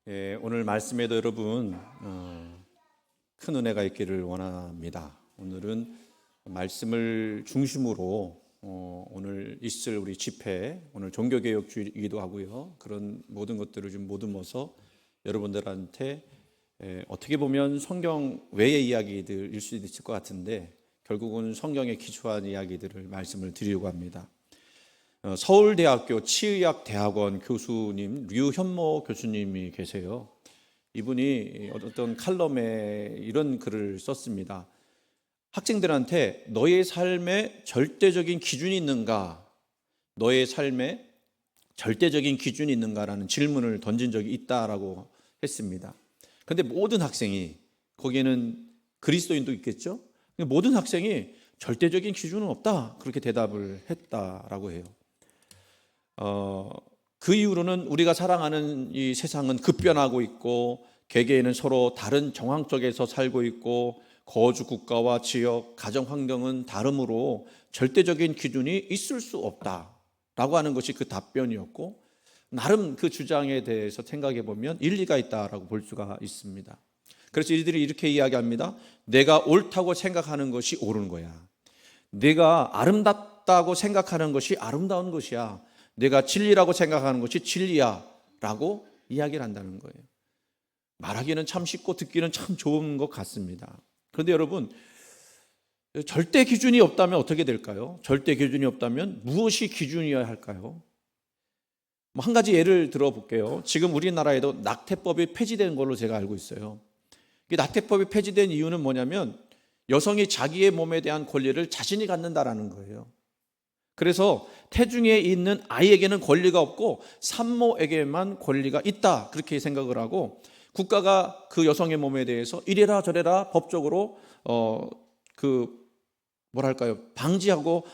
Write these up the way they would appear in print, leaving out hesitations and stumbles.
오늘 말씀에도 여러분 큰 은혜가 있기를 원합니다. 오늘은 말씀을 중심으로 오늘 있을 우리 집회, 오늘 종교개혁주의이기도 하고요. 그런 모든 것들을 좀 모듬어서 여러분들한테 어떻게 보면 성경 외의 이야기들일 수도 있을 것 같은데 결국은 성경에 기초한 이야기들을 말씀을 드리려고 합니다. 서울대학교 치의학대학원 교수님 류현모 교수님이 계세요. 이분이 어떤 칼럼에 이런 글을 썼습니다. 학생들한테 너의 삶에 절대적인 기준이 있는가? 너의 삶에 절대적인 기준이 있는가라는 질문을 던진 적이 있다라고 했습니다. 그런데 모든 학생이, 거기에는 그리스도인도 있겠죠? 모든 학생이 절대적인 기준은 없다, 그렇게 대답을 했다라고 해요. 그 이후로는 우리가 살아가는 이 세상은 급변하고 있고 개개인은 서로 다른 정황 속에서 살고 있고 거주 국가와 지역, 가정 환경은 다르므로 절대적인 기준이 있을 수 없다라고 하는 것이 그 답변이었고, 나름 그 주장에 대해서 생각해 보면 일리가 있다라고 볼 수가 있습니다. 그래서 이들이 이렇게 이야기합니다. 내가 옳다고 생각하는 것이 옳은 거야. 내가 아름답다고 생각하는 것이 아름다운 것이야. 내가 진리라고 생각하는 것이 진리야 라고 이야기를 한다는 거예요. 말하기는 참 쉽고 듣기는 참 좋은 것 같습니다. 그런데 여러분, 절대 기준이 없다면 어떻게 될까요? 절대 기준이 없다면 무엇이 기준이어야 할까요? 한 가지 예를 들어볼게요. 지금 우리나라에도 낙태법이 폐지된 걸로 제가 알고 있어요. 이 낙태법이 폐지된 이유는 뭐냐면 여성이 자기의 몸에 대한 권리를 자신이 갖는다라는 거예요. 그래서 태중에 있는 아이에게는 권리가 없고 산모에게만 권리가 있다, 그렇게 생각을 하고 국가가 그 여성의 몸에 대해서 이래라 저래라 법적으로 방지하고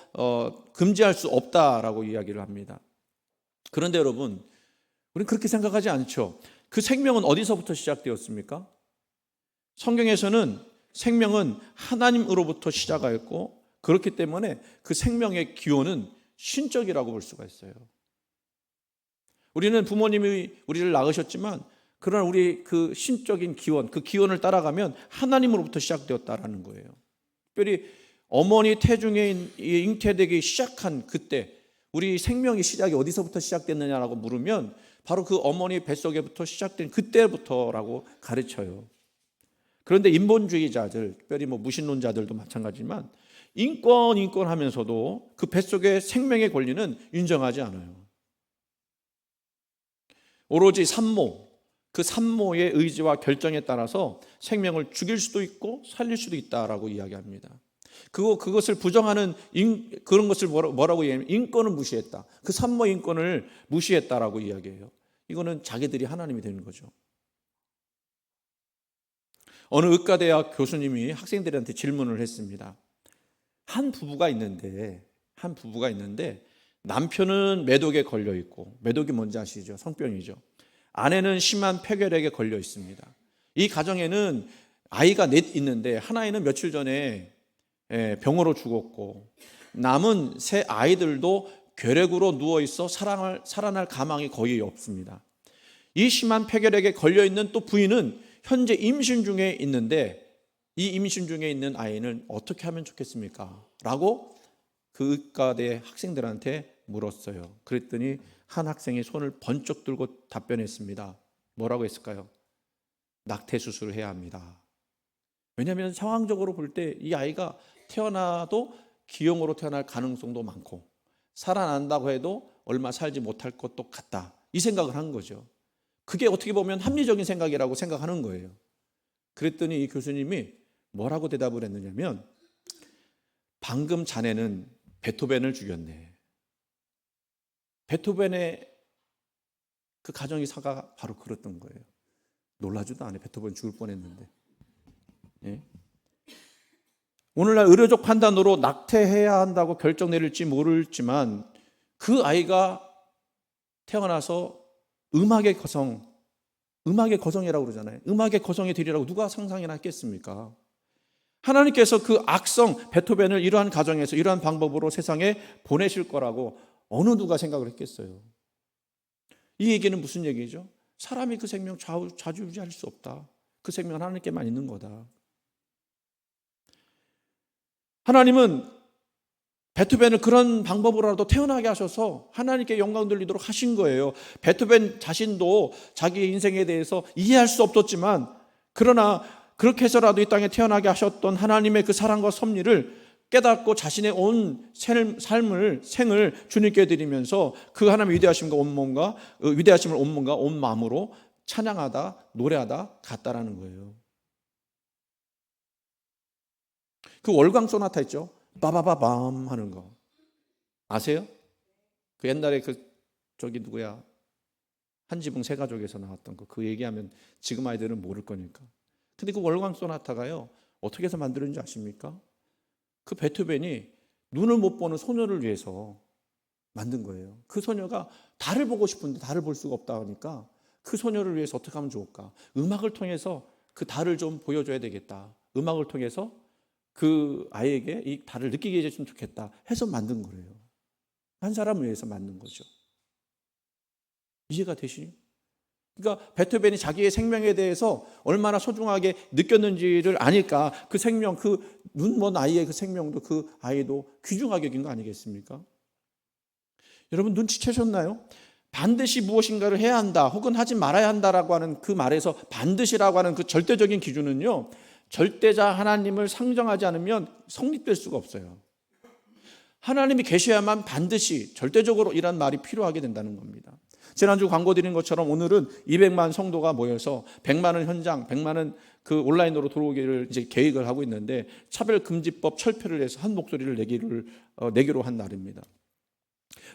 금지할 수 없다라고 이야기를 합니다. 그런데 여러분, 우리는 그렇게 생각하지 않죠. 그 생명은 어디서부터 시작되었습니까? 성경에서는 생명은 하나님으로부터 시작하였고, 그렇기 때문에 그 생명의 기원은 신적이라고 볼 수가 있어요. 우리는 부모님이 우리를 낳으셨지만 그러나 우리 그 신적인 기원, 그 기원을 따라가면 하나님으로부터 시작되었다라는 거예요. 특별히 어머니 태중에 잉태되기 시작한 그때 우리 생명의 시작이 어디서부터 시작됐느냐라고 물으면 바로 그 어머니 뱃속에부터 시작된 그때부터라고 가르쳐요. 그런데 인본주의자들, 특별히 무신론자들도 마찬가지지만 인권 하면서도 그 뱃속의 생명의 권리는 인정하지 않아요. 오로지 산모, 그 산모의 의지와 결정에 따라서 생명을 죽일 수도 있고 살릴 수도 있다라고 이야기합니다. 그것을 부정하는 그런 것을 뭐라고 이야기하면 인권을 무시했다. 그 산모 인권을 무시했다라고 이야기해요. 이거는 자기들이 하나님이 되는 거죠. 어느 의과대학 교수님이 학생들한테 질문을 했습니다. 한 부부가 있는데 남편은 매독에 걸려 있고, 매독이 뭔지 아시죠? 성병이죠. 아내는 심한 폐결핵에 걸려 있습니다. 이 가정에는 아이가 넷 있는데 하나는 며칠 전에 병으로 죽었고, 남은 세 아이들도 결핵으로 누워 있어 살아날 가망이 거의 없습니다. 이 심한 폐결핵에 걸려 있는 또 부인은 현재 임신 중에 있는데 이 임신 중에 있는 아이는 어떻게 하면 좋겠습니까? 라고 그 의과대 학생들한테 물었어요. 그랬더니 한 학생이 손을 번쩍 들고 답변했습니다. 뭐라고 했을까요? 낙태 수술을 해야 합니다. 왜냐하면 상황적으로 볼 때 이 아이가 태어나도 기형으로 태어날 가능성도 많고 살아난다고 해도 얼마 살지 못할 것도 같다, 이 생각을 한 거죠. 그게 어떻게 보면 합리적인 생각이라고 생각하는 거예요. 그랬더니 이 교수님이 뭐라고 대답을 했느냐면 방금 자네는 베토벤을 죽였네. 베토벤의 그 가정의사가 바로 그랬던 거예요. 놀라지도 않아요. 베토벤 죽을 뻔했는데. 예? 오늘날 의료적 판단으로 낙태해야 한다고 결정 내릴지 모르지만 그 아이가 태어나서 음악의 거성이라고 그러잖아요. 음악의 거성이 되리라고 누가 상상이나 했겠습니까? 하나님께서 그 악성 베토벤을 이러한 가정에서 이러한 방법으로 세상에 보내실 거라고 어느 누가 생각을 했겠어요? 이 얘기는 무슨 얘기죠? 사람이 그 생명 좌지우지할 수 없다. 그 생명은 하나님께만 있는 거다. 하나님은 베토벤을 그런 방법으로라도 태어나게 하셔서 하나님께 영광 돌리도록 하신 거예요. 베토벤 자신도 자기 인생에 대해서 이해할 수 없었지만, 그러나 그렇게 해서라도 이 땅에 태어나게 하셨던 하나님의 그 사랑과 섭리를 깨닫고 자신의 온 생을 주님께 드리면서 그 하나님의 위대하심을 온 몸과 온 마음으로 찬양하다, 노래하다 갔다라는 거예요. 그 월광 소나타 있죠? 빠바바밤 하는 거 아세요? 그 옛날에 저기 누구야? 한지붕 세 가족에서 나왔던 거, 그 얘기하면 지금 아이들은 모를 거니까. 근데 그 월광 소나타가요, 어떻게 해서 만들었는지 아십니까? 그 베토벤이 눈을 못 보는 소녀를 위해서 만든 거예요. 그 소녀가 달을 보고 싶은데 달을 볼 수가 없다 하니까 그 소녀를 위해서 어떻게 하면 좋을까? 음악을 통해서 그 달을 좀 보여줘야 되겠다. 음악을 통해서 그 아이에게 이 달을 느끼게 해줬으면 좋겠다 해서 만든 거예요. 한 사람을 위해서 만든 거죠. 이해가 되시니? 그러니까 베토벤이 자기의 생명에 대해서 얼마나 소중하게 느꼈는지를 아니까 그 생명, 그 눈 먼 아이의 그 생명도 그 아이도 귀중하게 여긴 거 아니겠습니까? 여러분 눈치채셨나요? 반드시 무엇인가를 해야 한다 혹은 하지 말아야 한다라고 하는 그 말에서 반드시라고 하는 그 절대적인 기준은요, 절대자 하나님을 상정하지 않으면 성립될 수가 없어요. 하나님이 계셔야만 반드시 절대적으로 이란 말이 필요하게 된다는 겁니다. 지난주 광고 드린 것처럼 오늘은 200만 성도가 모여서 100만원 현장, 100만원 그 온라인으로 들어오기를 이제 계획을 하고 있는데, 차별금지법 철폐를 해서 한 목소리를 내기로 한 날입니다.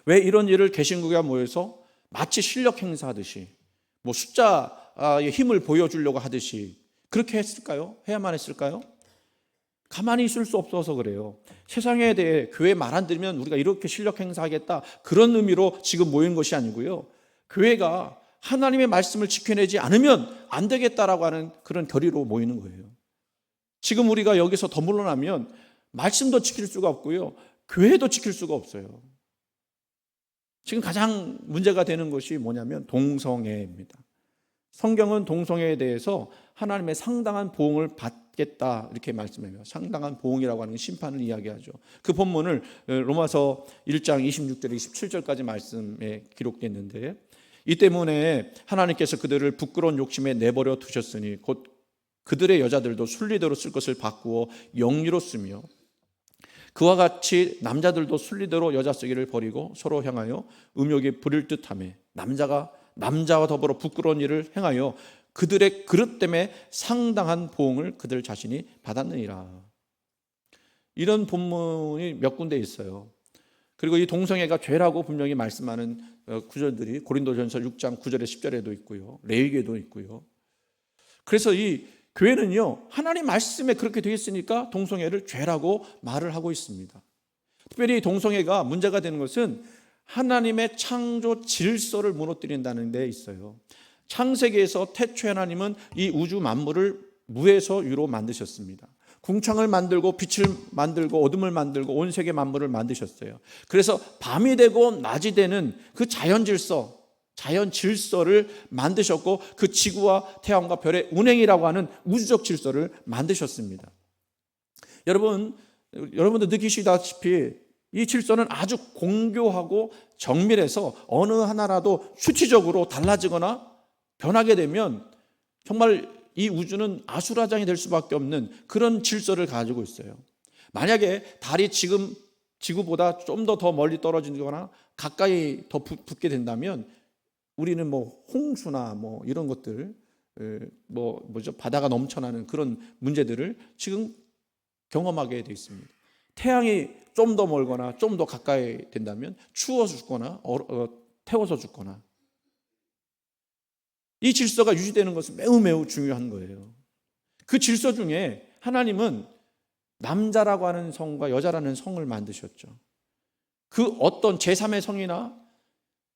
왜 이런 일을 개신교가 모여서 마치 실력 행사하듯이 뭐 숫자의 힘을 보여주려고 하듯이 그렇게 했을까요? 해야만 했을까요? 가만히 있을 수 없어서 그래요. 세상에 대해 교회 말 안 들으면 우리가 이렇게 실력 행사하겠다, 그런 의미로 지금 모인 것이 아니고요, 교회가 하나님의 말씀을 지켜내지 않으면 안 되겠다라고 하는 그런 결의로 모이는 거예요. 지금 우리가 여기서 더 물러나면 말씀도 지킬 수가 없고요, 교회도 지킬 수가 없어요. 지금 가장 문제가 되는 것이 뭐냐면 동성애입니다. 성경은 동성애에 대해서 하나님의 상당한 보응을 받겠다 이렇게 말씀해요. 상당한 보응이라고 하는 심판을 이야기하죠. 그 본문을 로마서 1장 26절 27절까지 말씀에 기록되어 있는데, 이 때문에 하나님께서 그들을 부끄러운 욕심에 내버려 두셨으니 곧 그들의 여자들도 순리대로 쓸 것을 바꾸어 영리로 쓰며 그와 같이 남자들도 순리대로 여자 쓰기를 버리고 서로 향하여 음욕에 부릴 듯하며 남자와 더불어 부끄러운 일을 행하여 그들의 그릇 때문에 상당한 보응을 그들 자신이 받았느니라. 이런 본문이 몇 군데 있어요. 그리고 이 동성애가 죄라고 분명히 말씀하는 구절들이 고린도전서 6장 9절에 10절에도 있고요, 레위기에도 있고요. 그래서 이 교회는요, 하나님 말씀에 그렇게 되어 있으니까 동성애를 죄라고 말을 하고 있습니다. 특별히 동성애가 문제가 되는 것은 하나님의 창조 질서를 무너뜨린다는 데 있어요. 창세기에서 태초에 하나님은 이 우주 만물을 무에서 유로 만드셨습니다. 궁창을 만들고 빛을 만들고 어둠을 만들고 온 세계 만물을 만드셨어요. 그래서 밤이 되고 낮이 되는 그 자연 질서를 만드셨고, 그 지구와 태양과 별의 운행이라고 하는 우주적 질서를 만드셨습니다. 여러분도 느끼시다시피 이 질서는 아주 공교하고 정밀해서 어느 하나라도 수치적으로 달라지거나 변하게 되면 정말 이 우주는 아수라장이 될 수밖에 없는 그런 질서를 가지고 있어요. 만약에 달이 지금 지구보다 좀 더 멀리 떨어지거나 가까이 더 붙게 된다면 우리는 뭐 홍수나 뭐 이런 것들, 바다가 넘쳐나는 그런 문제들을 지금 경험하게 돼 있습니다. 태양이 좀 더 멀거나 좀 더 가까이 된다면 추워서 죽거나 태워서 죽거나, 이 질서가 유지되는 것은 매우 중요한 거예요. 그 질서 중에 하나님은 남자라고 하는 성과 여자라는 성을 만드셨죠. 그 어떤 제3의 성이나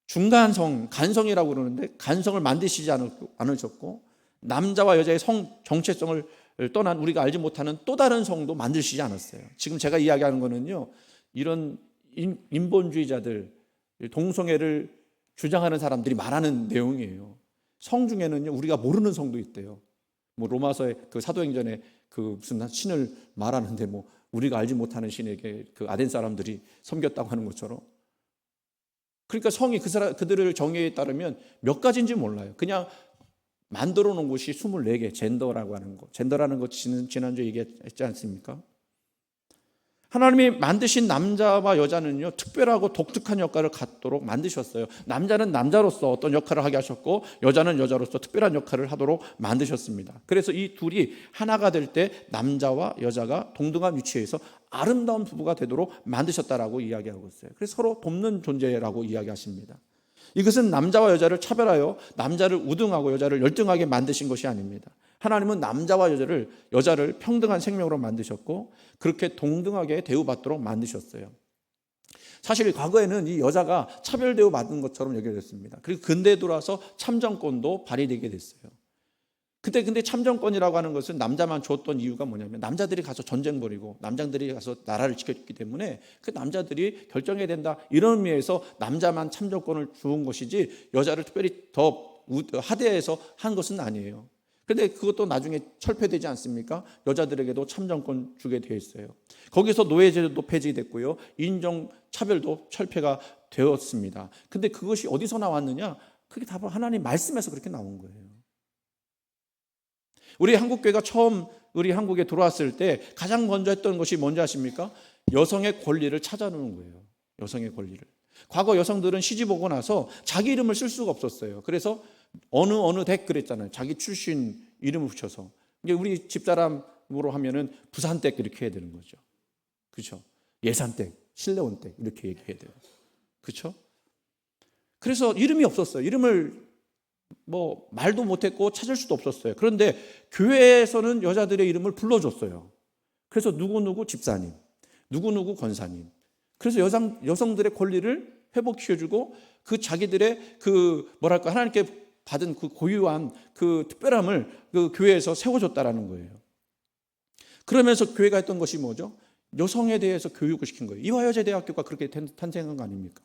중간성, 간성이라고 그러는데 간성을 만드시지 않으셨고, 남자와 여자의 성 정체성을 떠난 우리가 알지 못하는 또 다른 성도 만드시지 않았어요. 지금 제가 이야기하는 거는요, 이런 인본주의자들, 동성애를 주장하는 사람들이 말하는 내용이에요. 성 중에는요, 우리가 모르는 성도 있대요. 뭐 로마서의 그 사도행전에 그 무슨 신을 말하는데 뭐 우리가 알지 못하는 신에게 그 아덴 사람들이 섬겼다고 하는 것처럼. 그러니까 성이 그들을 정의에 따르면 몇 가지인지 몰라요. 그냥 만들어 놓은 곳이 24개, 젠더라고 하는 거. 젠더라는 거 지난주에 얘기했지 않습니까? 하나님이 만드신 남자와 여자는요, 특별하고 독특한 역할을 갖도록 만드셨어요. 남자는 남자로서 어떤 역할을 하게 하셨고, 여자는 여자로서 특별한 역할을 하도록 만드셨습니다. 그래서 이 둘이 하나가 될 때 남자와 여자가 동등한 위치에서 아름다운 부부가 되도록 만드셨다라고 이야기하고 있어요. 그래서 서로 돕는 존재라고 이야기하십니다. 이것은 남자와 여자를 차별하여 남자를 우등하고 여자를 열등하게 만드신 것이 아닙니다. 하나님은 남자와 여자를 평등한 생명으로 만드셨고 그렇게 동등하게 대우받도록 만드셨어요. 사실 과거에는 이 여자가 차별 대우받는 것처럼 여겨졌습니다. 그리고 근대에 들어와서 참정권도 발휘되게 됐어요. 근데 참정권이라고 하는 것은 남자만 줬던 이유가 뭐냐면 남자들이 가서 전쟁 벌이고 남자들이 가서 나라를 지켰기 때문에 그 남자들이 결정해야 된다, 이런 의미에서 남자만 참정권을 주은 것이지 여자를 특별히 더 하대해서 한 것은 아니에요. 그런데 그것도 나중에 철폐되지 않습니까? 여자들에게도 참정권 주게 되어 있어요. 거기서 노예제도도 폐지됐고요, 인종차별도 철폐가 되었습니다. 근데 그것이 어디서 나왔느냐? 그게 다 하나님 말씀에서 그렇게 나온 거예요. 우리 한국교회가 처음 우리 한국에 들어왔을 때 가장 먼저 했던 것이 뭔지 아십니까? 여성의 권리를 찾아내는 거예요. 여성의 권리를. 과거 여성들은 시집 오고 나서 자기 이름을 쓸 수가 없었어요. 그래서 어느 댁 그랬잖아요. 자기 출신 이름을 붙여서. 이게 우리 집사람으로 하면은 부산댁 이렇게 해야 되는 거죠. 그렇죠? 예산댁, 신레원댁 이렇게 얘기해야 돼요. 그렇죠? 그래서 이름이 없었어요. 이름을 뭐 말도 못했고 찾을 수도 없었어요. 그런데 교회에서는 여자들의 이름을 불러줬어요. 그래서 누구누구 집사님, 누구누구 권사님. 그래서 여성들의 권리를 회복시켜주고 그 자기들의 그 뭐랄까 하나님께 받은 그 고유한 그 특별함을 그 교회에서 세워줬다라는 거예요. 그러면서 교회가 했던 것이 뭐죠? 여성에 대해서 교육을 시킨 거예요. 이화여자대학교가 그렇게 탄생한 거 아닙니까?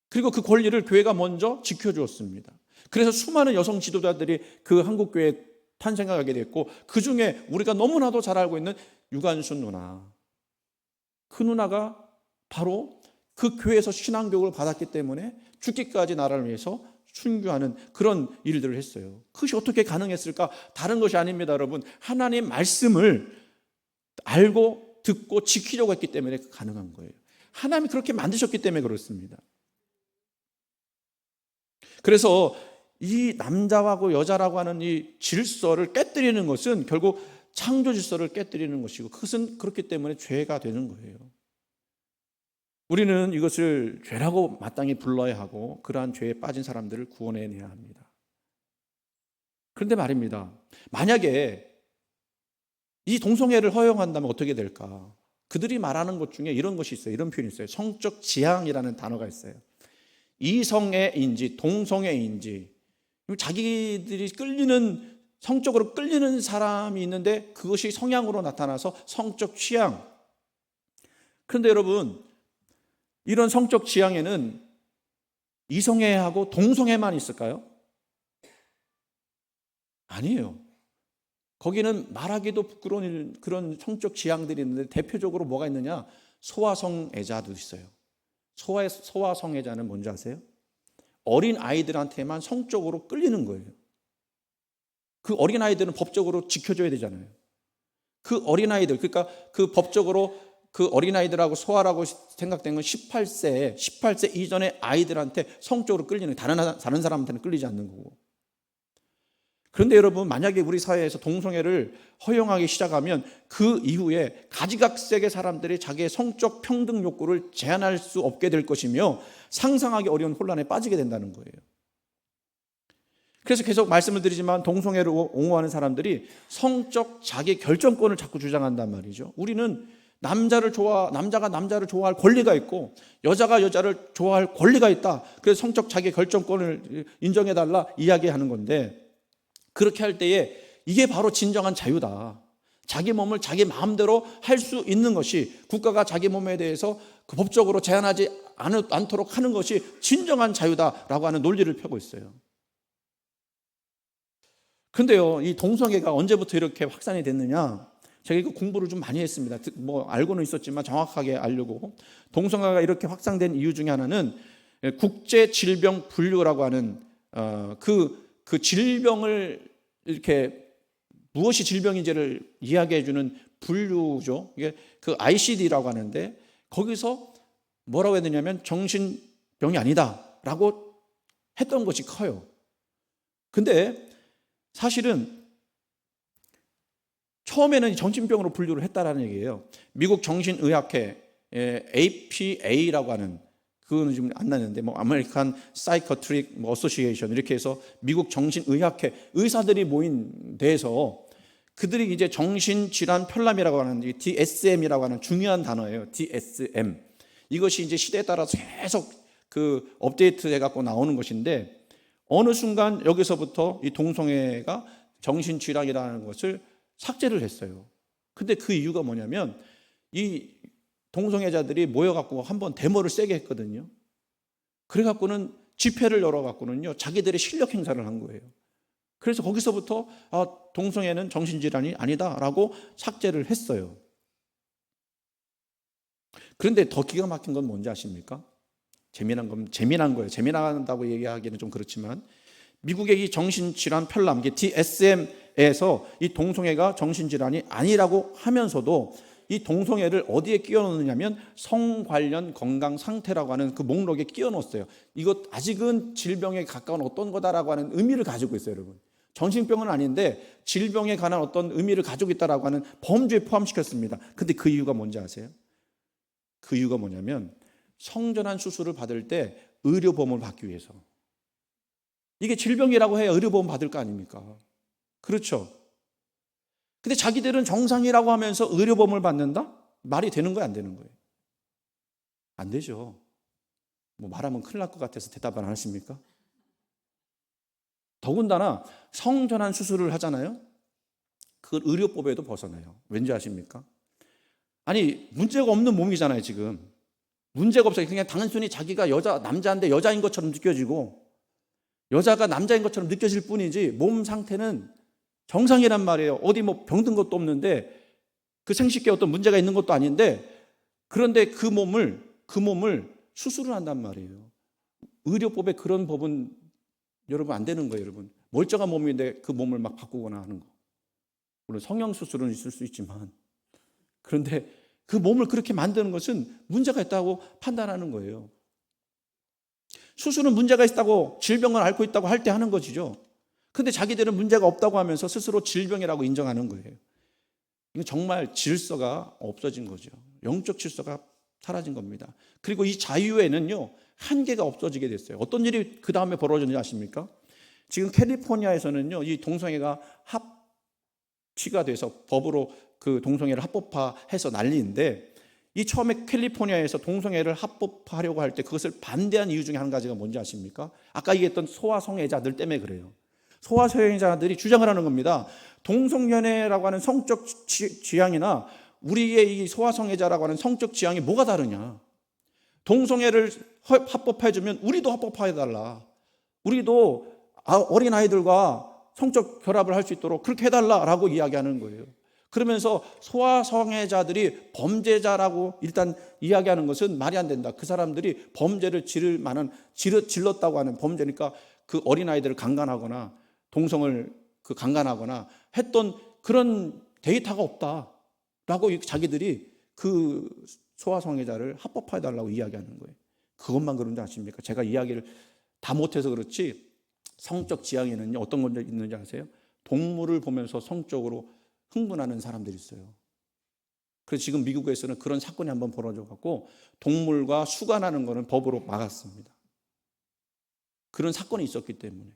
그리고 그 권리를 교회가 먼저 지켜주었습니다. 그래서 수많은 여성 지도자들이 그 한국교회에 탄생하게 됐고, 그 중에 우리가 너무나도 잘 알고 있는 유관순 누나, 그 누나가 바로 그 교회에서 신앙교육을 받았기 때문에 죽기까지 나라를 위해서 순교하는 그런 일들을 했어요. 그것이 어떻게 가능했을까? 다른 것이 아닙니다, 여러분. 하나님의 말씀을 알고 듣고 지키려고 했기 때문에 가능한 거예요. 하나님이 그렇게 만드셨기 때문에 그렇습니다. 그래서 이 남자하고 여자라고 하는 이 질서를 깨뜨리는 것은 결국 창조 질서를 깨뜨리는 것이고, 그것은 그렇기 때문에 죄가 되는 거예요. 우리는 이것을 죄라고 마땅히 불러야 하고 그러한 죄에 빠진 사람들을 구원해내야 합니다. 그런데 말입니다, 만약에 이 동성애를 허용한다면 어떻게 될까? 그들이 말하는 것 중에 이런 것이 있어요. 이런 표현이 있어요. 성적 지향이라는 단어가 있어요. 이성애인지 동성애인지, 자기들이 성적으로 끌리는 사람이 있는데 그것이 성향으로 나타나서 성적 취향. 그런데 여러분, 이런 성적 지향에는 이성애하고 동성애만 있을까요? 아니에요. 거기는 말하기도 부끄러운 그런 성적 지향들이 있는데, 대표적으로 뭐가 있느냐? 소아성애자도 있어요. 소아성애자는 뭔지 아세요? 어린 아이들한테만 성적으로 끌리는 거예요. 그 어린 아이들은 법적으로 지켜줘야 되잖아요. 그 어린 아이들, 그러니까 그 법적으로 그 어린 아이들하고 소아라고 생각된 건 18세 이전의 아이들한테 성적으로 끌리는, 다른 사람한테는 끌리지 않는 거고. 그런데 여러분, 만약에 우리 사회에서 동성애를 허용하기 시작하면 그 이후에 가지각색의 사람들이 자기의 성적 평등 욕구를 제한할 수 없게 될 것이며 상상하기 어려운 혼란에 빠지게 된다는 거예요. 그래서 계속 말씀을 드리지만 동성애를 옹호하는 사람들이 성적 자기 결정권을 자꾸 주장한단 말이죠. 우리는 남자가 남자를 좋아할 권리가 있고 여자가 여자를 좋아할 권리가 있다. 그래서 성적 자기 결정권을 인정해달라 이야기하는 건데, 그렇게 할 때에 이게 바로 진정한 자유다. 자기 몸을 자기 마음대로 할 수 있는 것이, 국가가 자기 몸에 대해서 그 법적으로 제한하지 않도록 하는 것이 진정한 자유다라고 하는 논리를 펴고 있어요. 근데요, 이 동성애가 언제부터 이렇게 확산이 됐느냐? 제가 이거 공부를 좀 많이 했습니다. 뭐 알고는 있었지만 정확하게 알려고. 동성애가 이렇게 확산된 이유 중에 하나는 국제질병분류라고 하는 그 질병을 이렇게 무엇이 질병인지를 이야기해 주는 분류죠. 이게 그 ICD라고 하는데 거기서 뭐라고 했느냐면 정신병이 아니다라고 했던 것이 커요. 근데 사실은 처음에는 정신병으로 분류를 했다라는 얘기예요. 미국 정신의학회 APA라고 하는 그거는 지금 안 나는데 뭐 아메리칸 사이커트릭 어소시에이션 이렇게 해서 미국 정신의학회 의사들이 모인 데에서 그들이 이제 정신질환 편람이라고 하는 DSM이라고 하는 중요한 단어예요. DSM. 이것이 이제 시대에 따라서 계속 그 업데이트해 갖고 나오는 것인데 어느 순간 여기서부터 이 동성애가 정신질환이라는 것을 삭제를 했어요. 근데 그 이유가 뭐냐면 이 동성애자들이 모여갖고 한번 데모를 세게 했거든요. 그래갖고는 집회를 열어갖고는요 자기들의 실력 행사를 한 거예요. 그래서 거기서부터 동성애는 정신질환이 아니다라고 삭제를 했어요. 그런데 더 기가 막힌 건 뭔지 아십니까? 재미난 거예요. 재미난다고 얘기하기는 좀 그렇지만 미국의 이 정신질환 편람, DSM에서 이 동성애가 정신질환이 아니라고 하면서도 이 동성애를 어디에 끼워 넣느냐면 성 관련 건강 상태라고 하는 그 목록에 끼워 넣었어요. 이것 아직은 질병에 가까운 어떤 거다라고 하는 의미를 가지고 있어요, 여러분. 정신병은 아닌데 질병에 관한 어떤 의미를 가지고 있다라고 하는 범주에 포함시켰습니다. 근데 그 이유가 뭔지 아세요? 그 이유가 뭐냐면 성전환 수술을 받을 때 의료보험을 받기 위해서. 이게 질병이라고 해야 의료보험 받을 거 아닙니까? 그렇죠. 근데 자기들은 정상이라고 하면서 의료보험을 받는다? 말이 되는 거예요, 안 되는 거예요? 안 되죠. 뭐 말하면 큰일 날 것 같아서 대답 안 하십니까? 더군다나 성전환 수술을 하잖아요. 그걸 의료법에도 벗어나요. 왠지 아십니까? 아니 문제가 없는 몸이잖아요, 지금. 문제가 없어요. 그냥 단순히 자기가 남자인데 여자인 것처럼 느껴지고 여자가 남자인 것처럼 느껴질 뿐이지 몸 상태는 정상이란 말이에요. 어디 뭐 병든 것도 없는데 그 생식기에 어떤 문제가 있는 것도 아닌데 그런데 그 몸을 수술을 한단 말이에요. 의료법에 그런 법은 여러분 안 되는 거예요, 여러분. 멀쩡한 몸인데 그 몸을 막 바꾸거나 하는 거. 물론 성형수술은 있을 수 있지만 그런데 그 몸을 그렇게 만드는 것은 문제가 있다고 판단하는 거예요. 수술은 문제가 있다고 질병을 앓고 있다고 할 때 하는 것이죠. 근데 자기들은 문제가 없다고 하면서 스스로 질병이라고 인정하는 거예요. 이건 정말 질서가 없어진 거죠. 영적 질서가 사라진 겁니다. 그리고 이 자유에는요 한계가 없어지게 됐어요. 어떤 일이 그 다음에 벌어졌는지 아십니까? 지금 캘리포니아에서는요 이 동성애가 합치가 돼서 법으로 그 동성애를 합법화해서 난리인데 이 처음에 캘리포니아에서 동성애를 합법화하려고 할 때 그것을 반대한 이유 중에 한 가지가 뭔지 아십니까? 아까 얘기했던 소아성애자들 때문에 그래요. 소아성애자들이 주장을 하는 겁니다. 동성연애라고 하는 성적 지향이나 우리의 이 소아성애자라고 하는 성적 지향이 뭐가 다르냐? 동성애를 합법화해주면 우리도 합법화해달라. 우리도 어린아이들과 성적 결합을 할 수 있도록 그렇게 해달라라고 이야기하는 거예요. 그러면서 소아성애자들이 범죄자라고 일단 이야기하는 것은 말이 안 된다. 그 사람들이 범죄를 질렀다고 하는 범죄니까 그 어린아이들을 강간하거나 동성을 강간하거나 했던 그런 데이터가 없다라고 자기들이 그 소아성애자를 합법화해달라고 이야기하는 거예요. 그것만 그런지 아십니까? 제가 이야기를 다 못해서 그렇지 성적 지향에는 어떤 건지 있는지 아세요? 동물을 보면서 성적으로 흥분하는 사람들이 있어요. 그래서 지금 미국에서는 그런 사건이 한번 벌어져갖고 동물과 수간하는 거는 법으로 막았습니다. 그런 사건이 있었기 때문에.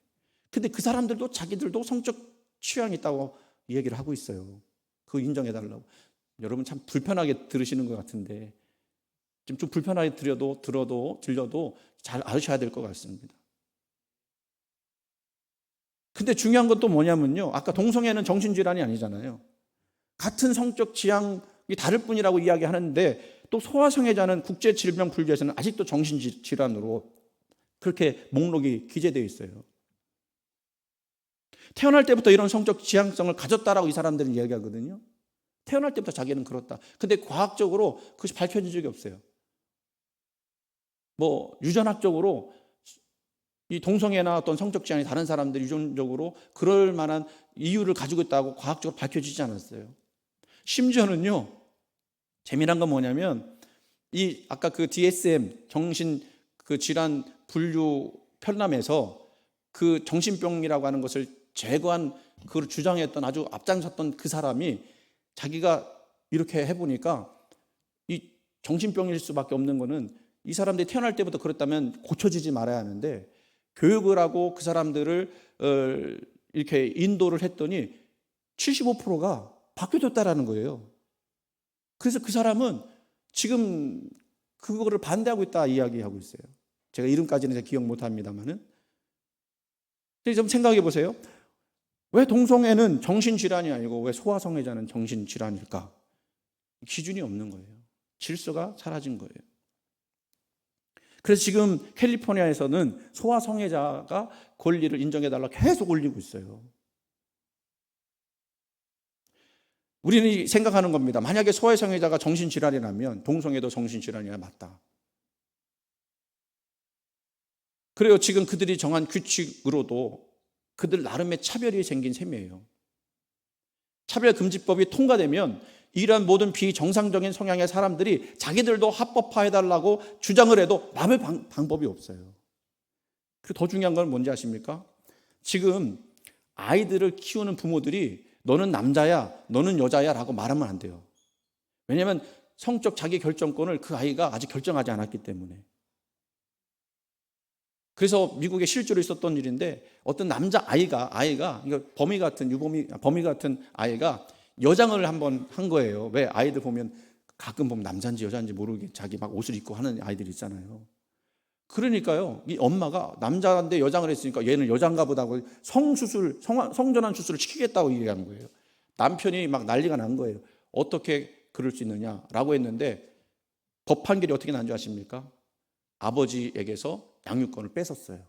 근데 그 사람들도 자기들도 성적 취향이 있다고 얘기를 하고 있어요. 그거 인정해달라고. 여러분 참 불편하게 들으시는 것 같은데 좀 불편하게 들려도 잘 아셔야 될 것 같습니다. 근데 중요한 건 또 뭐냐면요. 아까 동성애는 정신질환이 아니잖아요. 같은 성적 지향이 다를 뿐이라고 이야기하는데 또 소아성애자는 국제질병분류에서는 아직도 정신질환으로 그렇게 목록이 기재되어 있어요. 태어날 때부터 이런 성적 지향성을 가졌다라고 이 사람들은 이야기하거든요. 태어날 때부터 자기는 그렇다. 근데 과학적으로 그것이 밝혀진 적이 없어요. 뭐 유전학적으로 이 동성애나 어떤 성적 지향이 다른 사람들이 유전적으로 그럴 만한 이유를 가지고 있다고 과학적으로 밝혀지지 않았어요. 심지어는요, 재미난 건 뭐냐면 이 아까 그 DSM 정신 그 질환 분류 편람에서 그 정신병이라고 하는 것을 제거한 그걸 주장했던 아주 앞장섰던 그 사람이 자기가 이렇게 해보니까 이 정신병일 수밖에 없는 거는 이 사람들이 태어날 때부터 그렇다면 고쳐지지 말아야 하는데 교육을 하고 그 사람들을 이렇게 인도를 했더니 75%가 바뀌어졌다라는 거예요. 그래서 그 사람은 지금 그거를 반대하고 있다 이야기하고 있어요. 제가 이름까지는 기억 못합니다만은. 좀 생각해 보세요. 왜 동성애는 정신질환이 아니고 왜 소아성애자는 정신질환일까? 기준이 없는 거예요. 질서가 사라진 거예요. 그래서 지금 캘리포니아에서는 소아성애자가 권리를 인정해달라고 계속 올리고 있어요. 우리는 생각하는 겁니다. 만약에 소아성애자가 정신질환이라면 동성애도 정신질환이야 맞다. 그래요. 지금 그들이 정한 규칙으로도 그들 나름의 차별이 생긴 셈이에요. 차별금지법이 통과되면 이러한 모든 비정상적인 성향의 사람들이 자기들도 합법화해달라고 주장을 해도 막을 방법이 없어요. 그리고 더 중요한 건 뭔지 아십니까? 지금 아이들을 키우는 부모들이 너는 남자야, 너는 여자야 라고 말하면 안 돼요. 왜냐하면 성적 자기 결정권을 그 아이가 아직 결정하지 않았기 때문에. 그래서 미국에 실제로 있었던 일인데 어떤 남자 아이가 범위 같은 아이가 여장을 한번 한 거예요. 왜 아이들 보면 가끔 보면 남자인지 여자인지 모르게 자기 막 옷을 입고 하는 아이들 있잖아요. 그러니까요, 이 엄마가 남자인데 여장을 했으니까 얘는 여장가 보다 하고 성전환 수술을 시키겠다고 얘기하는 거예요. 남편이 막 난리가 난 거예요. 어떻게 그럴 수 있느냐라고 했는데 법 판결이 어떻게 난 줄 아십니까? 아버지에게서 양육권을 뺏었어요.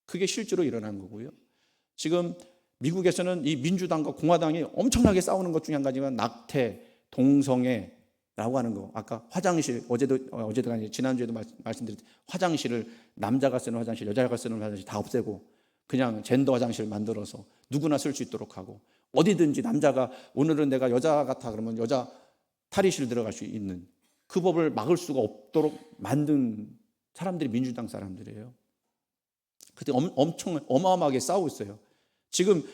그게 실제로 일어난 거고요. 지금 미국에서는 이 민주당과 공화당이 엄청나게 싸우는 것 중에 한 가지가 낙태, 동성애라고 하는 거. 아까 화장실, 어제도 아니 지난주에도 말씀드렸듯이 화장실을 남자가 쓰는 화장실, 여자가 쓰는 화장실 다 없애고 그냥 젠더 화장실 만들어서 누구나 쓸 수 있도록 하고 어디든지 남자가 오늘은 내가 여자 같아 그러면 여자 탈의실 들어갈 수 있는 그 법을 막을 수가 없도록 만든 사람들이 민주당 사람들이에요. 그때 엄청 어마어마하게 싸우고 있어요. 지금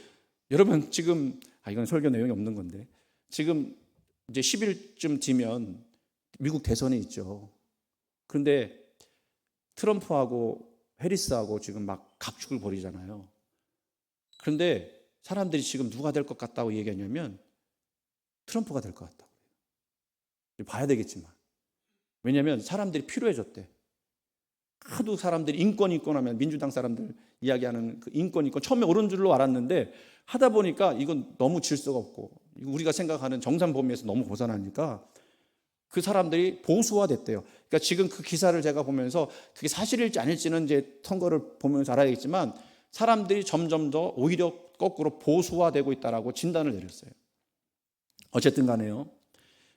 여러분 이건 설교 내용이 없는 건데 지금 이제 10일쯤 뒤면 미국 대선이 있죠. 그런데 트럼프하고 해리스하고 지금 막 각축을 벌이잖아요. 그런데 사람들이 지금 누가 될 것 같다고 얘기하냐면 트럼프가 될 것 같다고. 봐야 되겠지만. 왜냐하면 사람들이 필요해졌대. 하도 사람들이 인권 하면 민주당 사람들 이야기하는 그 인권 처음에 옳은 줄로 알았는데 하다 보니까 이건 너무 질서가 없고 우리가 생각하는 정상 범위에서 너무 벗어나니까 그 사람들이 보수화됐대요. 그러니까 지금 그 기사를 제가 보면서 그게 사실일지 아닐지는 이제 선거를 보면서 알아야겠지만 사람들이 점점 더 오히려 거꾸로 보수화되고 있다라고 진단을 내렸어요. 어쨌든 간에요.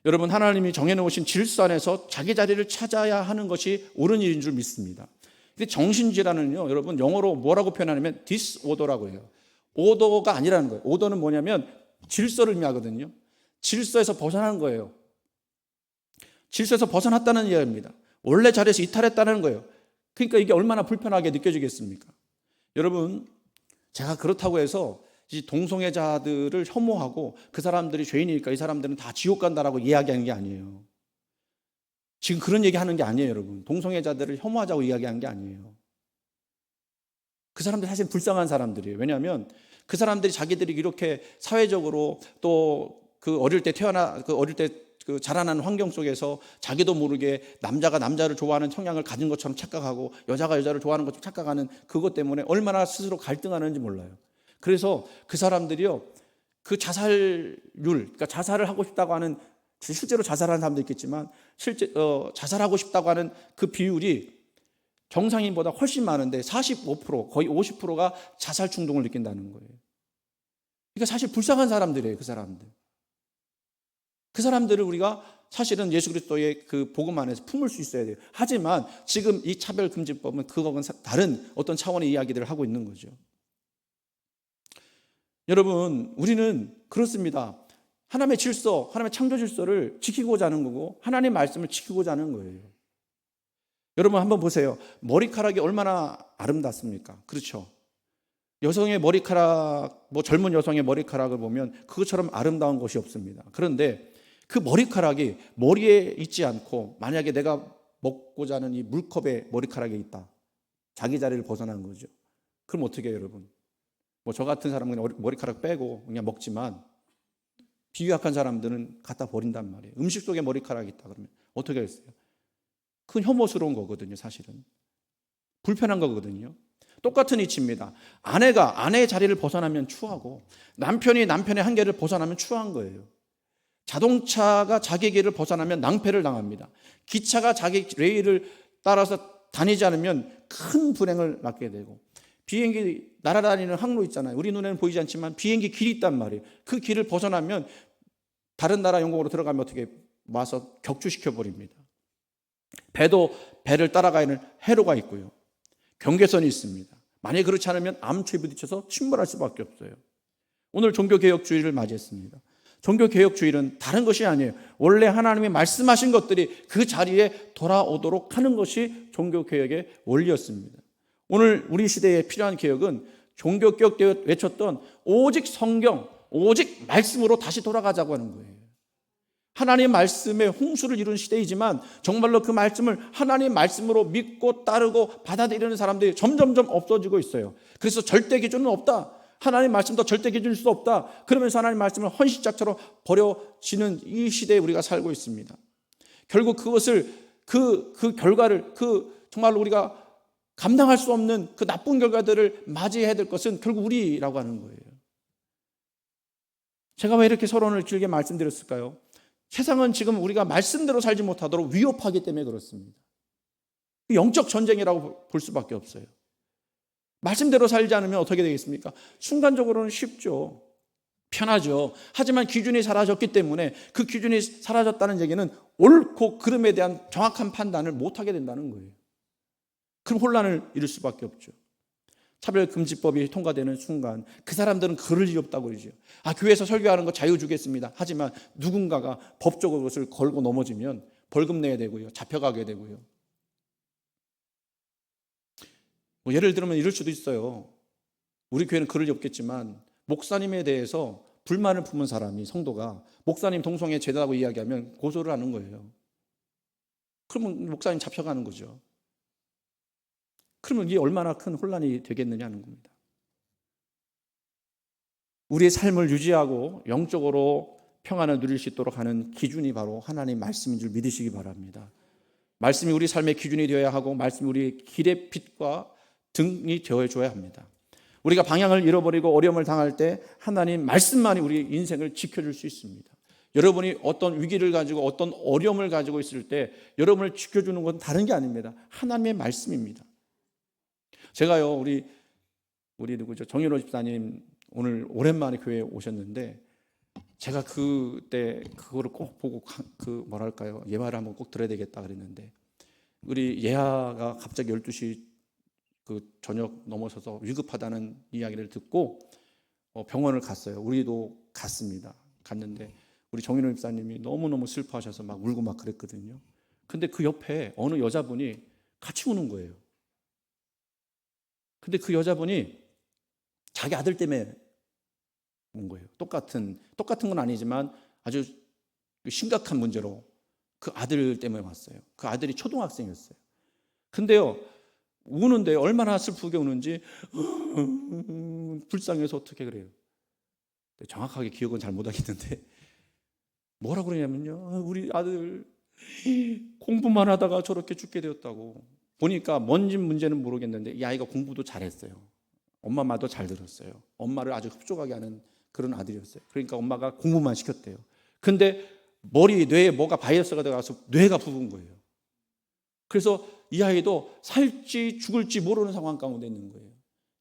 여러분 하나님이 정해놓으신 질서 안에서 자기 자리를 찾아야 하는 것이 옳은 일인 줄 믿습니다. 근데 정신질환은요, 여러분 영어로 뭐라고 표현하냐면 disorder라고 해요. 오더가 아니라는 거예요. 오더는 뭐냐면 질서를 의미하거든요. 질서에서 벗어나는 거예요. 질서에서 벗어났다는 이야기입니다. 원래 자리에서 이탈했다는 거예요. 그러니까 이게 얼마나 불편하게 느껴지겠습니까? 여러분, 제가 그렇다고 해서 이 동성애자들을 혐오하고 그 사람들이 죄인이니까 이 사람들은 다 지옥 간다라고 이야기하는 게 아니에요. 지금 그런 얘기하는 게 아니에요, 여러분. 동성애자들을 혐오하자고 이야기하는 게 아니에요. 그 사람들 사실 불쌍한 사람들이에요. 왜냐하면 그 사람들이 자기들이 이렇게 사회적으로 또 그 어릴 때 그 자라난 환경 속에서 자기도 모르게 남자가 남자를 좋아하는 성향을 가진 것처럼 착각하고 여자가 여자를 좋아하는 것처럼 착각하는 그것 때문에 얼마나 스스로 갈등하는지 몰라요. 그래서 그 사람들이요, 그 자살률, 그러니까 자살을 하고 싶다고 하는, 실제로 자살하는 사람도 있겠지만, 자살하고 싶다고 하는 그 비율이 정상인보다 훨씬 많은데 45%, 거의 50%가 자살 충동을 느낀다는 거예요. 그러니까 사실 불쌍한 사람들이에요, 그 사람들. 그 사람들을 우리가 사실은 예수 그리스도의 그 복음 안에서 품을 수 있어야 돼요. 하지만 지금 이 차별금지법은 그거는 다른 어떤 차원의 이야기들을 하고 있는 거죠. 여러분, 우리는 그렇습니다. 하나님의 질서, 하나님의 창조 질서를 지키고자 하는 거고 하나님의 말씀을 지키고자 하는 거예요. 여러분 한번 보세요. 머리카락이 얼마나 아름답습니까? 그렇죠? 여성의 머리카락, 젊은 여성의 머리카락을 보면 그것처럼 아름다운 것이 없습니다. 그런데 그 머리카락이 머리에 있지 않고 만약에 내가 먹고자 하는 이 물컵에 머리카락이 있다. 자기 자리를 벗어난 거죠. 그럼 어떻게 해요, 여러분? 저 같은 사람은 머리카락 빼고 그냥 먹지만 비유약한 사람들은 갖다 버린단 말이에요. 음식 속에 머리카락이 있다 그러면 어떻게 하겠어요? 그건 혐오스러운 거거든요, 사실은. 불편한 거거든요. 똑같은 이치입니다. 아내가 아내의 자리를 벗어나면 추하고 남편이 남편의 한계를 벗어나면 추한 거예요. 자동차가 자기 길을 벗어나면 낭패를 당합니다. 기차가 자기 레일을 따라서 다니지 않으면 큰 불행을 맞게 되고 비행기 날아다니는 항로 있잖아요. 우리 눈에는 보이지 않지만 비행기 길이 있단 말이에요. 그 길을 벗어나면 다른 나라 영국으로 들어가면 어떻게 와서 격추시켜 버립니다. 배도 배를 따라가는 해로가 있고요. 경계선이 있습니다. 만약에 그렇지 않으면 암초에 부딪혀서 침몰할 수밖에 없어요. 오늘 종교개혁주의를 맞이했습니다. 종교개혁주의는 다른 것이 아니에요. 원래 하나님이 말씀하신 것들이 그 자리에 돌아오도록 하는 것이 종교개혁의 원리였습니다. 오늘 우리 시대에 필요한 개혁은 종교개혁 때 외쳤던 오직 성경, 오직 말씀으로 다시 돌아가자고 하는 거예요. 하나님의 말씀에 홍수를 이룬 시대이지만 정말로 그 말씀을 하나님의 말씀으로 믿고 따르고 받아들이는 사람들이 점점점 없어지고 있어요. 그래서 절대 기준은 없다. 하나님의 말씀도 절대 기준일 수 없다. 그러면서 하나님의 말씀을 헌신짝처럼 버려지는 이 시대에 우리가 살고 있습니다. 결국 그것을 그 결과를 정말로 우리가 감당할 수 없는 그 나쁜 결과들을 맞이해야 될 것은 결국 우리라고 하는 거예요. 제가 왜 이렇게 서론을 길게 말씀드렸을까요? 세상은 지금 우리가 말씀대로 살지 못하도록 위협하기 때문에 그렇습니다. 영적 전쟁이라고 볼 수밖에 없어요. 말씀대로 살지 않으면 어떻게 되겠습니까? 순간적으로는 쉽죠. 편하죠. 하지만 기준이 사라졌기 때문에 그 기준이 사라졌다는 얘기는 옳고 그름에 대한 정확한 판단을 못하게 된다는 거예요. 그럼 혼란을 이룰 수밖에 없죠. 차별금지법이 통과되는 순간 그 사람들은 그럴 일이 없다고 그러죠. 교회에서 설교하는 거 자유 주겠습니다. 하지만 누군가가 법적으로 그것을 걸고 넘어지면 벌금 내야 되고요. 잡혀가게 되고요. 예를 들면 이럴 수도 있어요. 우리 교회는 그럴 리 없겠지만 목사님에 대해서 불만을 품은 사람이 성도가 목사님 동성애 죄다라고 이야기하면 고소를 하는 거예요. 그러면 목사님 잡혀가는 거죠. 그러면 이게 얼마나 큰 혼란이 되겠느냐 하는 겁니다. 우리의 삶을 유지하고 영적으로 평안을 누릴 수 있도록 하는 기준이 바로 하나님의 말씀인 줄 믿으시기 바랍니다. 말씀이 우리 삶의 기준이 되어야 하고 말씀이 우리 길의 빛과 등이 되어줘야 합니다. 우리가 방향을 잃어버리고 어려움을 당할 때 하나님 말씀만이 우리 인생을 지켜줄 수 있습니다. 여러분이 어떤 위기를 가지고 어떤 어려움을 가지고 있을 때 여러분을 지켜주는 건 다른 게 아닙니다. 하나님의 말씀입니다. 제가요 우리 누구죠? 정윤호 집사님 오늘 오랜만에 교회에 오셨는데 제가 그때 그거를 꼭 보고 예화를 한번 꼭 들어야 되겠다 그랬는데 우리 예하가 갑자기 12시 저녁 넘어서서 위급하다는 이야기를 듣고 병원을 갔어요. 우리도 갔는데 우리 정윤호 집사님이 너무너무 슬퍼하셔서 막 울고 막 그랬거든요. 근데 그 옆에 어느 여자분이 같이 우는 거예요. 근데 그 여자분이 자기 아들 때문에 온 거예요. 똑같은 건 아니지만 아주 심각한 문제로 그 아들 때문에 왔어요. 그 아들이 초등학생이었어요. 근데요, 우는데 얼마나 슬프게 우는지 불쌍해서 어떻게 그래요. 정확하게 기억은 잘 못하겠는데 뭐라고 그러냐면요. 우리 아들 공부만 하다가 저렇게 죽게 되었다고. 보니까 뭔지 문제는 모르겠는데 이 아이가 공부도 잘했어요. 엄마 말도 잘 들었어요. 엄마를 아주 흡족하게 하는 그런 아들이었어요. 그러니까 엄마가 공부만 시켰대요. 근데 뇌에 뭐가 바이러스가 들어가서 뇌가 부은 거예요. 그래서 이 아이도 살지 죽을지 모르는 상황 가운데 있는 거예요.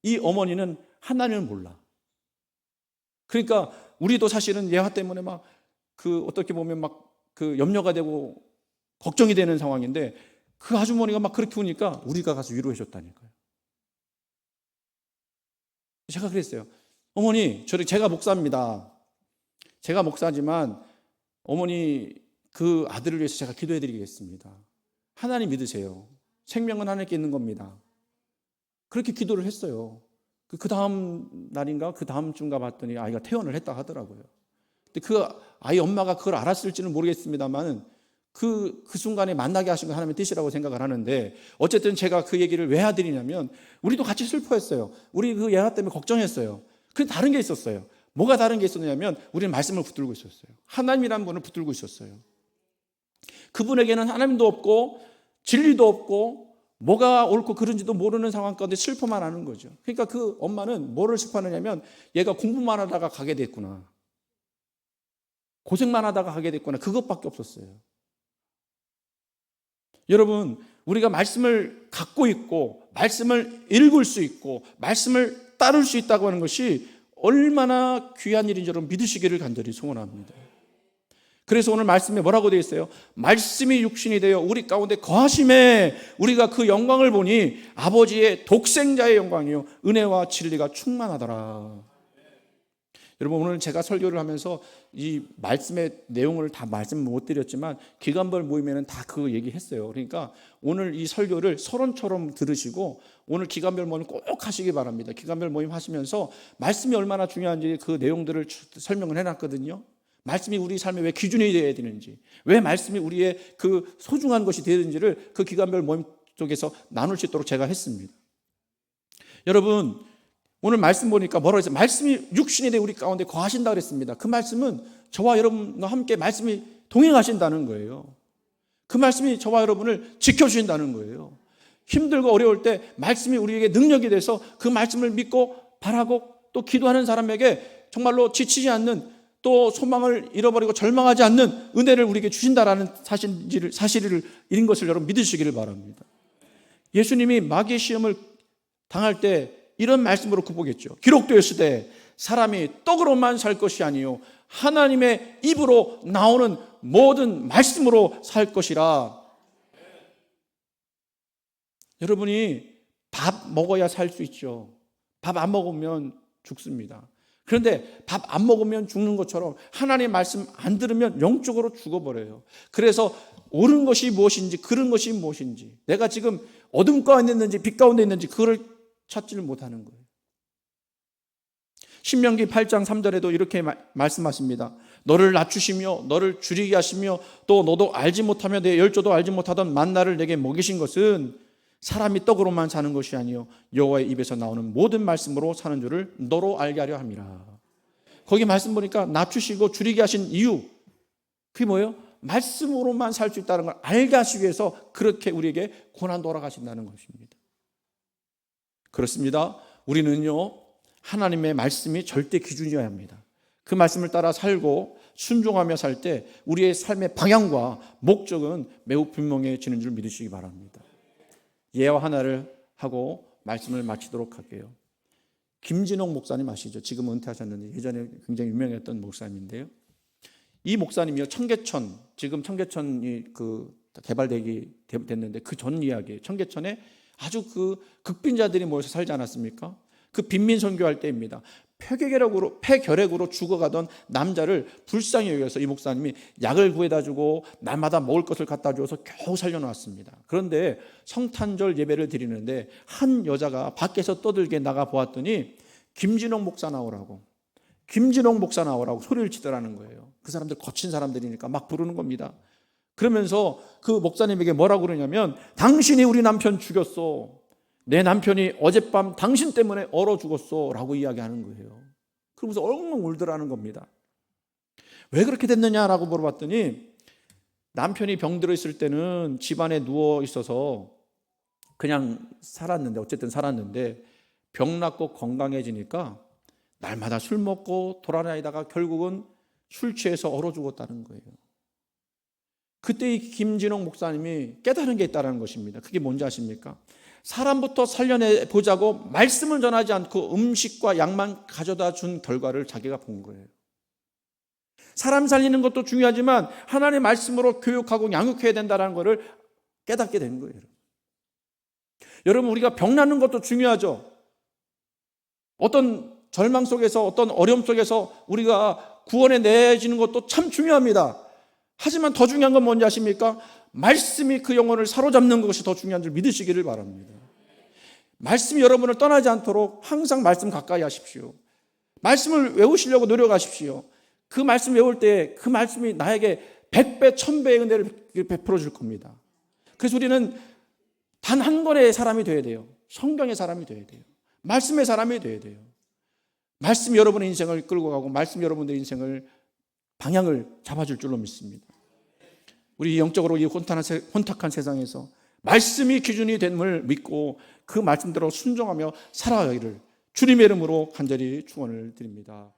이 어머니는 하나님을 몰라. 그러니까 우리도 사실은 예화 때문에 막 어떻게 보면 막 염려가 되고 걱정이 되는 상황인데, 그 아주머니가 막 그렇게 우니까 우리가 가서 위로해 줬다니까요. 제가 그랬어요. 어머니, 제가 목사입니다. 제가 목사지만 어머니 그 아들을 위해서 제가 기도해 드리겠습니다. 하나님 믿으세요. 생명은 하나님께 있는 겁니다. 그렇게 기도를 했어요. 그 다음 날인가 그 다음 주인가 봤더니 아이가 퇴원을 했다 하더라고요. 근데 그 아이 엄마가 그걸 알았을지는 모르겠습니다만 그 순간에 만나게 하신 건 하나님의 뜻이라고 생각을 하는데, 어쨌든 제가 그 얘기를 왜 해드리냐면, 우리도 같이 슬퍼했어요. 우리 그 예화 때문에 걱정했어요. 근데 다른 게 있었어요. 뭐가 다른 게 있었냐면, 우리는 말씀을 붙들고 있었어요. 하나님이라는 분을 붙들고 있었어요. 그분에게는 하나님도 없고 진리도 없고 뭐가 옳고 그른지도 모르는 상황 가운데 슬퍼만 하는 거죠. 그러니까 그 엄마는 뭐를 슬퍼하느냐면, 얘가 공부만 하다가 가게 됐구나, 고생만 하다가 가게 됐구나, 그것밖에 없었어요. 여러분, 우리가 말씀을 갖고 있고 말씀을 읽을 수 있고 말씀을 따를 수 있다고 하는 것이 얼마나 귀한 일인지 여러분 믿으시기를 간절히 소원합니다. 그래서 오늘 말씀에 뭐라고 되어 있어요? 말씀이 육신이 되어 우리 가운데 거하심에 우리가 그 영광을 보니 아버지의 독생자의 영광이요 은혜와 진리가 충만하더라. 여러분, 오늘 제가 설교를 하면서 이 말씀의 내용을 다 말씀 못 드렸지만 기간별 모임에는 다 그 얘기했어요. 그러니까 오늘 이 설교를 서론처럼 들으시고 오늘 기간별 모임 꼭 하시기 바랍니다. 기간별 모임 하시면서 말씀이 얼마나 중요한지 그 내용들을 설명을 해놨거든요. 말씀이 우리 삶의 왜 기준이 되어야 되는지, 왜 말씀이 우리의 그 소중한 것이 되는지를 그 기간별 모임 쪽에서 나눌 수 있도록 제가 했습니다. 여러분, 오늘 말씀 보니까 뭐라고 했어요? 말씀이 육신이 되어 우리 가운데 거하신다 그랬습니다. 그 말씀은 저와 여러분과 함께 말씀이 동행하신다는 거예요. 그 말씀이 저와 여러분을 지켜주신다는 거예요. 힘들고 어려울 때 말씀이 우리에게 능력이 돼서 그 말씀을 믿고 바라고 또 기도하는 사람에게 정말로 지치지 않는, 또 소망을 잃어버리고 절망하지 않는 은혜를 우리에게 주신다라는 사실인 것을 여러분 믿으시기를 바랍니다. 예수님이 마귀의 시험을 당할 때 이런 말씀으로 극복했죠. 기록되었으되 사람이 떡으로만 살 것이 아니요 하나님의 입으로 나오는 모든 말씀으로 살 것이라. 여러분이 밥 먹어야 살 수 있죠. 밥 안 먹으면 죽습니다. 그런데 밥 안 먹으면 죽는 것처럼 하나님의 말씀 안 들으면 영적으로 죽어버려요. 그래서 옳은 것이 무엇인지 그른 것이 무엇인지, 내가 지금 어둠 가운데 있는지 빛 가운데 있는지 그걸 찾지를 못하는 거예요. 신명기 8장 3절에도 이렇게 말씀하십니다. 너를 낮추시며 너를 줄이게 하시며 또 너도 알지 못하며 내 열조도 알지 못하던 만나를 내게 먹이신 것은 사람이 떡으로만 사는 것이 아니요 여호와의 입에서 나오는 모든 말씀으로 사는 줄을 너로 알게 하려 함이라. 거기 말씀 보니까 낮추시고 줄이게 하신 이유, 그게 뭐예요? 말씀으로만 살 수 있다는 걸 알게 하시기 위해서 그렇게 우리에게 고난 돌아가신다는 것입니다. 그렇습니다. 우리는요 하나님의 말씀이 절대 기준이어야 합니다. 그 말씀을 따라 살고 순종하며 살 때 우리의 삶의 방향과 목적은 매우 분명해지는 줄 믿으시기 바랍니다. 예화 하나를 하고 말씀을 마치도록 할게요. 김진홍 목사님 아시죠? 지금 은퇴하셨는데 예전에 굉장히 유명했던 목사님인데요. 이 목사님이요 청계천, 지금 청계천이 개발되기 됐는데 그 전 이야기예요. 청계천에 아주 극빈자들이 모여서 살지 않았습니까? 그 빈민 선교할 때입니다. 폐결핵으로 죽어가던 남자를 불쌍히 여겨서 이 목사님이 약을 구해다 주고 날마다 먹을 것을 갖다 주어서 겨우 살려놓았습니다. 그런데 성탄절 예배를 드리는데 한 여자가 밖에서 떠들게 나가 보았더니 김진홍 목사 나오라고 소리를 치더라는 거예요. 그 사람들 거친 사람들이니까 막 부르는 겁니다. 그러면서 그 목사님에게 뭐라고 그러냐면, 당신이 우리 남편 죽였어. 내 남편이 어젯밤 당신 때문에 얼어 죽었어 라고 이야기하는 거예요. 그러면서 엉엉 울더라는 겁니다. 왜 그렇게 됐느냐라고 물어봤더니, 남편이 병들어 있을 때는 집안에 누워 있어서 그냥 살았는데 병 낫고 건강해지니까 날마다 술 먹고 돌아다니다가 결국은 술 취해서 얼어 죽었다는 거예요. 그때 이 김진홍 목사님이 깨달은 게 있다는 것입니다. 그게 뭔지 아십니까? 사람부터 살려내 보자고 말씀을 전하지 않고 음식과 약만 가져다 준 결과를 자기가 본 거예요. 사람 살리는 것도 중요하지만 하나님의 말씀으로 교육하고 양육해야 된다는 것을 깨닫게 된 거예요. 여러분, 우리가 병 낫는 것도 중요하죠. 어떤 절망 속에서, 어떤 어려움 속에서 우리가 구원해 내지는 것도 참 중요합니다. 하지만 더 중요한 건 뭔지 아십니까? 말씀이 그 영혼을 사로잡는 것이 더 중요한 줄 믿으시기를 바랍니다. 말씀이 여러분을 떠나지 않도록 항상 말씀 가까이 하십시오. 말씀을 외우시려고 노력하십시오. 그 말씀 외울 때 그 말씀이 나에게 100배, 1000배의 은혜를 베풀어 줄 겁니다. 그래서 우리는 단 한 권의 사람이 되어야 돼요. 성경의 사람이 되어야 돼요. 말씀의 사람이 되어야 돼요. 말씀이 여러분의 인생을 끌고 가고 말씀이 여러분들의 인생을 방향을 잡아줄 줄로 믿습니다. 우리 영적으로 이 혼탁한 세상에서 말씀이 기준이 됨을 믿고 그 말씀대로 순종하며 살아가기를 주님의 이름으로 간절히 축원을 드립니다.